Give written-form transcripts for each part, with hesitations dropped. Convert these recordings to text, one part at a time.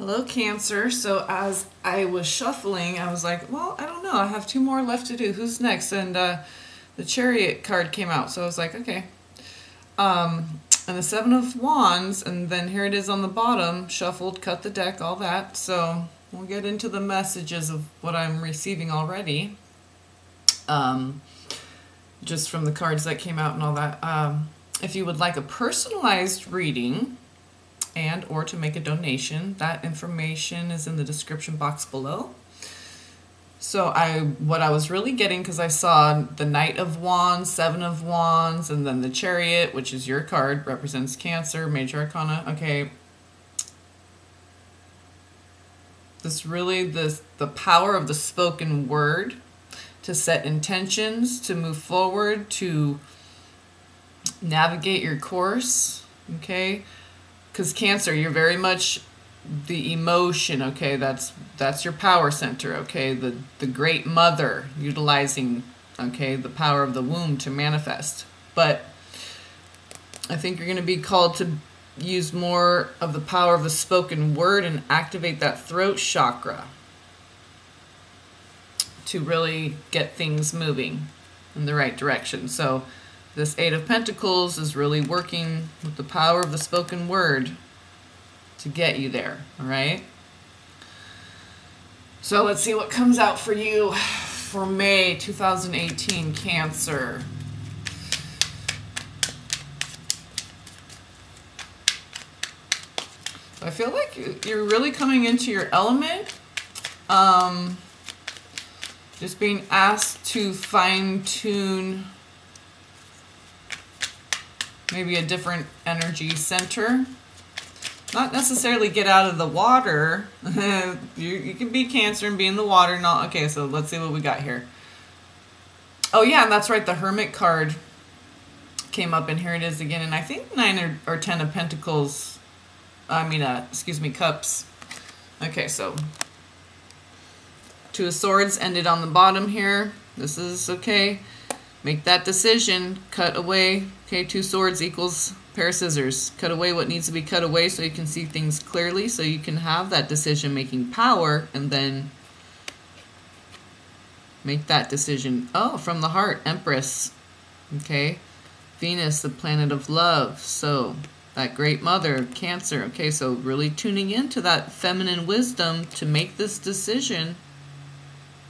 Hello, Cancer. So as I was shuffling, I was like, well, I don't know. I have two more left to do. Who's next? And the Chariot card came out. So I was like, okay. And the Seven of Wands, and then here it is on the bottom, shuffled, cut the deck, all that. So we'll get into the messages of what I'm receiving already. Just from the cards that came out and all that. If you would like a personalized reading and or to make a donation, that information is in the description box below. So what I was really getting, because I saw the Knight of Wands, Seven of Wands, and then the Chariot, which is your card, represents Cancer, Major Arcana. Okay. The power of the spoken word to set intentions, to move forward, to navigate your course, okay? Because Cancer, you're very much the emotion, okay? That's your power center, okay? The great mother utilizing, okay, the power of the womb to manifest. But I think you're going to be called to use more of the power of the spoken word and activate that throat chakra to really get things moving in the right direction. So this Eight of Pentacles is really working with the power of the spoken word to get you there, all right? So let's see what comes out for you for May 2018, Cancer. I feel like you're really coming into your element. Just being asked to fine-tune maybe a different energy center. Not necessarily get out of the water. You can be Cancer and be in the water. Not okay, so let's see what we got here. Oh yeah, and that's right, the Hermit card came up, and here it is again. And I think 9 or 10 of Pentacles, excuse me, Cups. Okay, so Two of Swords ended on the bottom here. This is okay. Make that decision. Cut away. Okay, Two Swords equals pair of scissors. Cut away what needs to be cut away so you can see things clearly, so you can have that decision-making power, and then make that decision. Oh, from the heart, Empress. Okay. Venus, the planet of love. So that great mother, Cancer. Okay, so really tuning into that feminine wisdom to make this decision.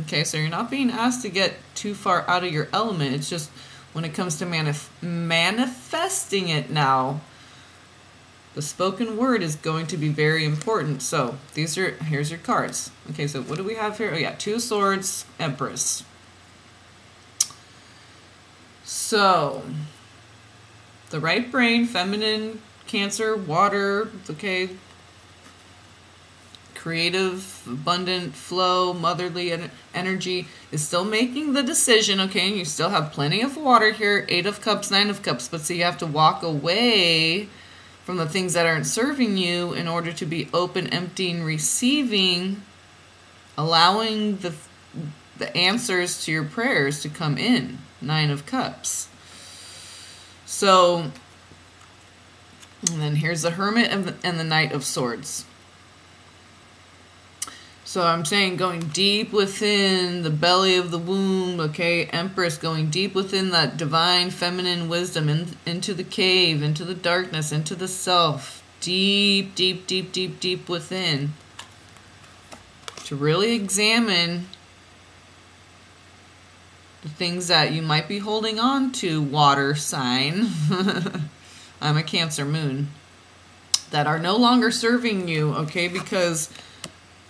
Okay, so you're not being asked to get too far out of your element. It's just when it comes to manifesting it now, the spoken word is going to be very important. So here's your cards. Okay, so what do we have here? Oh yeah, Two of Swords, Empress. So the right brain, feminine, Cancer, water, okay, creative, abundant flow, motherly energy is still making the decision, okay? And you still have plenty of water here, 8 of Cups, 9 of Cups, but so you have to walk away from the things that aren't serving you in order to be open, emptying, receiving, allowing the answers to your prayers to come in, 9 of Cups. So, and then here's the Hermit and the Knight of Swords. So I'm saying going deep within the belly of the womb, okay? Empress, going deep within that divine feminine wisdom, into the cave, into the darkness, into the self. Deep, deep, deep, deep, deep within. To really examine the things that you might be holding on to, water sign. I'm a Cancer moon. That are no longer serving you, okay? Because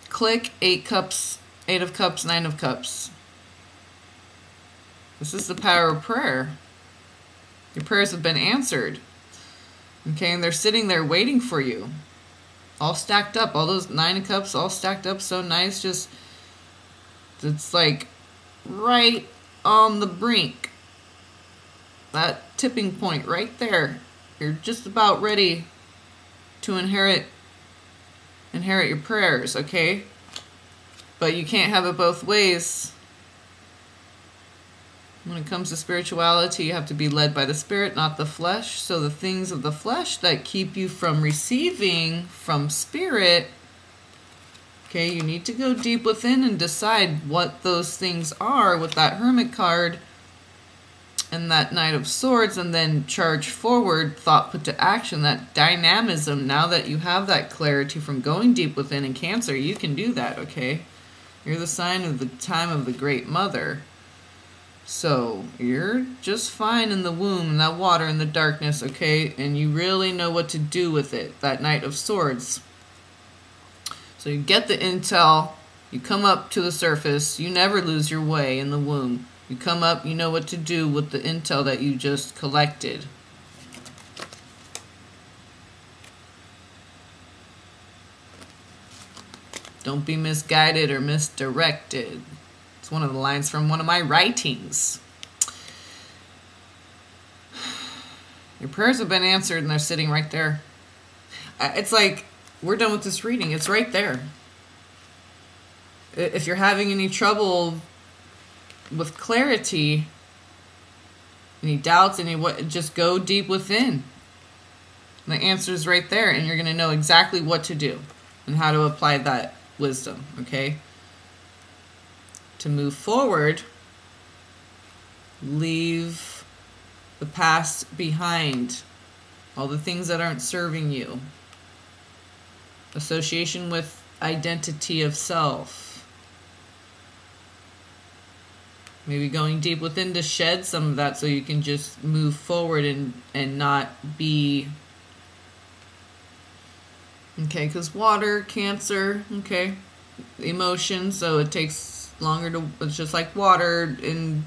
click 8 Cups, 8 of Cups, 9 of Cups. This is the power of prayer. Your prayers have been answered. Okay, and they're sitting there waiting for you. All stacked up. All those 9 of Cups all stacked up so nice. Just, it's like right on the brink. That tipping point right there. You're just about ready to inherit your prayers, okay? But you can't have it both ways. When it comes to spirituality, you have to be led by the Spirit, not the flesh. So the things of the flesh that keep you from receiving from Spirit Okay, you need to go deep within and decide what those things are with that Hermit card and that Knight of Swords, and then charge forward, thought put to action, that dynamism. Now that you have that clarity from going deep within in Cancer, you can do that, okay? You're the sign of the time of the Great Mother. So you're just fine in the womb, in that water, in the darkness, okay? And you really know what to do with it, that Knight of Swords. So you get the intel, you come up to the surface, you never lose your way in the womb. You come up, you know what to do with the intel that you just collected. Don't be misguided or misdirected. It's one of the lines from one of my writings. Your prayers have been answered and they're sitting right there. It's like, we're done with this reading. It's right there. If you're having any trouble with clarity, any doubts, just go deep within. The answer's right there, and you're going to know exactly what to do and how to apply that wisdom, okay? To move forward, leave the past behind, all the things that aren't serving you. Association with identity of self. Maybe going deep within to shed some of that so you can just move forward and not be... Okay, because water, Cancer, okay, emotions, so it takes longer to... It's just like water in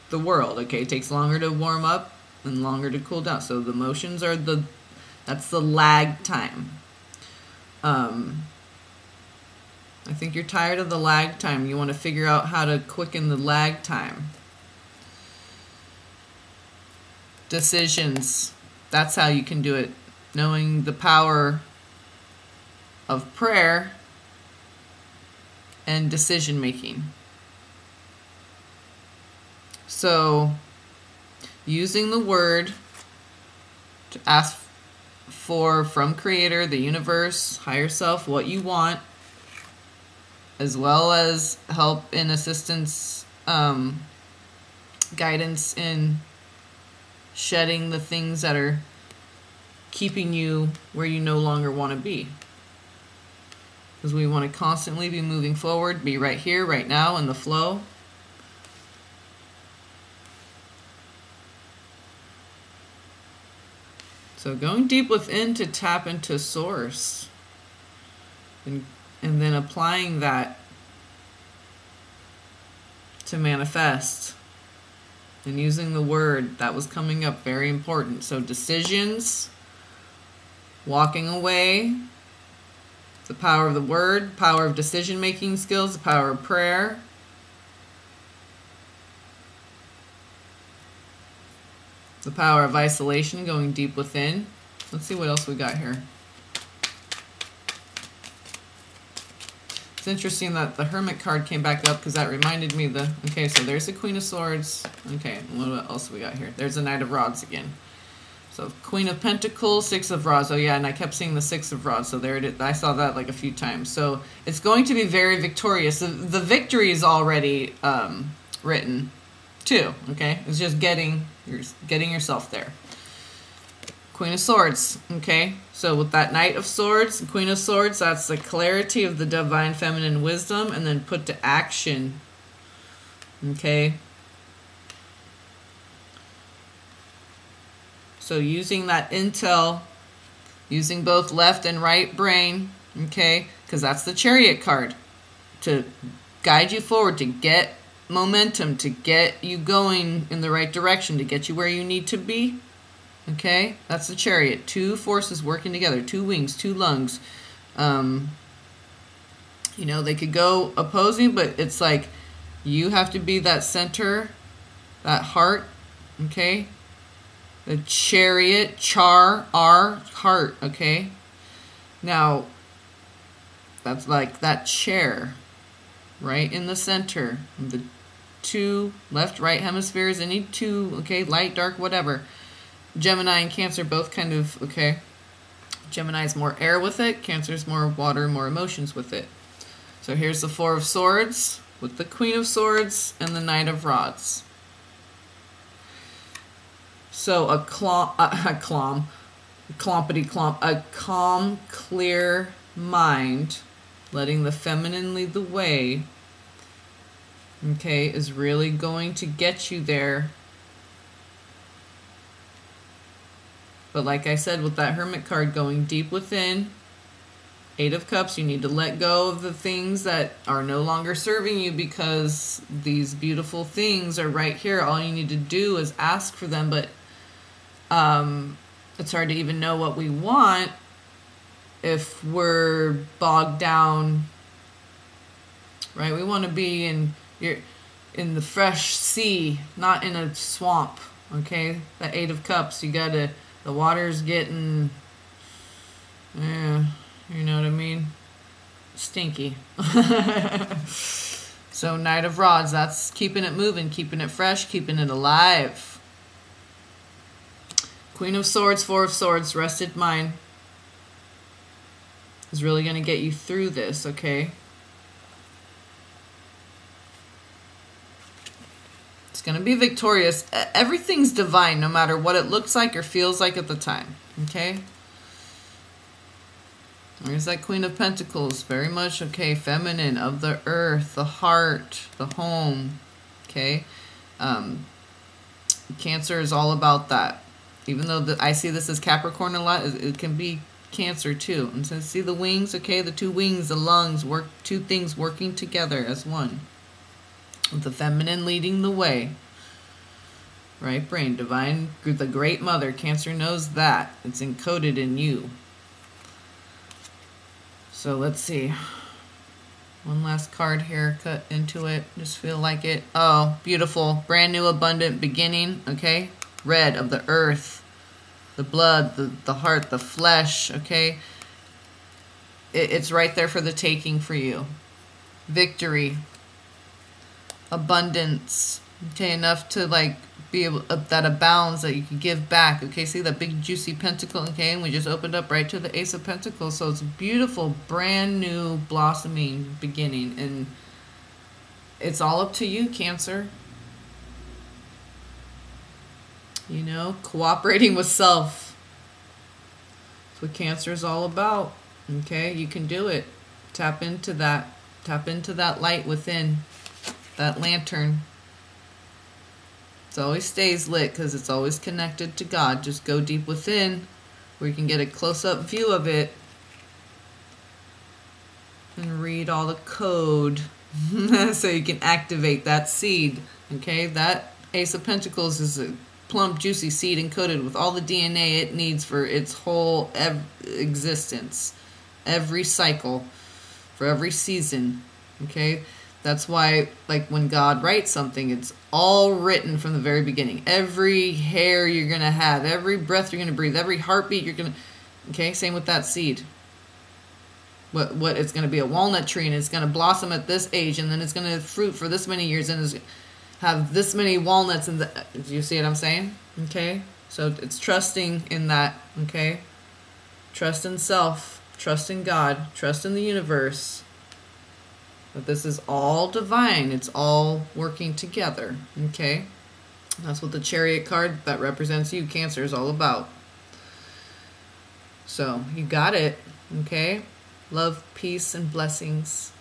the world, okay? It takes longer to warm up and longer to cool down. So the emotions are that's the lag time. I think you're tired of the lag time. You want to figure out how to quicken the lag time. Decisions. That's how you can do it. Knowing the power of prayer and decision making. So, using the word to ask for from Creator, the universe, higher self, what you want, as well as help and assistance, guidance in shedding the things that are keeping you where you no longer want to be. Because we want to constantly be moving forward, be right here, right now, in the flow. So going deep within to tap into Source. And then applying that to manifest. And using the word that was coming up, very important. So decisions, walking away, the power of the word, power of decision-making skills, the power of prayer. The power of isolation, going deep within. Let's see what else we got here. It's interesting that the Hermit card came back up because that reminded me okay, so there's the Queen of Swords. Okay, what else we got here? There's the Knight of Rods again. So Queen of Pentacles, Six of Rods. Oh yeah, and I kept seeing the Six of Rods, so there it is. I saw that like a few times. So it's going to be very victorious. The victory is already written too, okay? It's just getting yourself there. Queen of Swords, okay? So with that Knight of Swords, Queen of Swords, that's the clarity of the divine feminine wisdom, and then put to action, okay? So using that intel, using both left and right brain, okay? Because that's the Chariot card, to guide you forward, to get momentum, to get you going in the right direction, to get you where you need to be. Okay, that's the Chariot. Two forces working together, two wings, two lungs. You know, they could go opposing, but it's like you have to be that center, that heart, okay? The Chariot, heart, okay? Now, that's like that chair, right in the center. The two left, right hemispheres, any two, okay, light, dark, whatever. Gemini and Cancer both kind of, okay. Gemini is more air with it. Cancer is more water, more emotions with it. So here's the Four of Swords with the Queen of Swords and the Knight of Rods. So a calm, clear mind, letting the feminine lead the way, okay, is really going to get you there. But like I said, with that Hermit card, going deep within, Eight of Cups, you need to let go of the things that are no longer serving you, because these beautiful things are right here. All you need to do is ask for them, but it's hard to even know what we want if we're bogged down, right? We want to be in the fresh sea, not in a swamp, okay? That Eight of Cups, you gotta, the water's getting, yeah, you know what I mean? Stinky. So Knight of Rods, that's keeping it moving, keeping it fresh, keeping it alive. Queen of Swords, Four of Swords, rested mind is really going to get you through this, okay? It's going to be victorious. Everything's divine, no matter what it looks like or feels like at the time, okay? There's that Queen of Pentacles, very much, okay, feminine, of the earth, the heart, the home, okay? Cancer is all about that. Even though I see this as Capricorn a lot, it can be Cancer too. And so see the wings, okay? The two wings, the lungs, two things working together as one. With the feminine leading the way. Right brain, divine, the great mother. Cancer knows that. It's encoded in you. So let's see. One last card here, cut into it. Just feel like it. Oh, beautiful. Brand new abundant beginning, okay? Red, of the earth, the blood, the heart, the flesh, okay? It's right there for the taking for you. Victory, abundance, okay? Enough to like be able, that abounds, that you can give back, okay? See that big juicy pentacle, okay? And we just opened up right to the Ace of Pentacles. So it's a beautiful, brand new, blossoming beginning. And it's all up to you, Cancer. You know, cooperating with self. That's what Cancer is all about. Okay, you can do it. Tap into that. Tap into that light within. That lantern. It always stays lit because it's always connected to God. Just go deep within where you can get a close-up view of it. And read all the code. So you can activate that seed. Okay, that Ace of Pentacles is a plump, juicy seed encoded with all the DNA it needs for its whole existence. Every cycle, for every season, okay? That's why, like, when God writes something, it's all written from the very beginning. Every hair you're going to have, every breath you're going to breathe, every heartbeat you're going to, okay? Same with that seed. What it's going to be a walnut tree, and it's going to blossom at this age, and then it's going to fruit for this many years, and it's have this many walnuts in the, do you see what I'm saying? Okay, so it's trusting in that, okay? Trust in self, trust in God, trust in the universe. That this is all divine, it's all working together, okay? That's what the Chariot card that represents you, Cancer, is all about. So, you got it, okay? Love, peace, and blessings.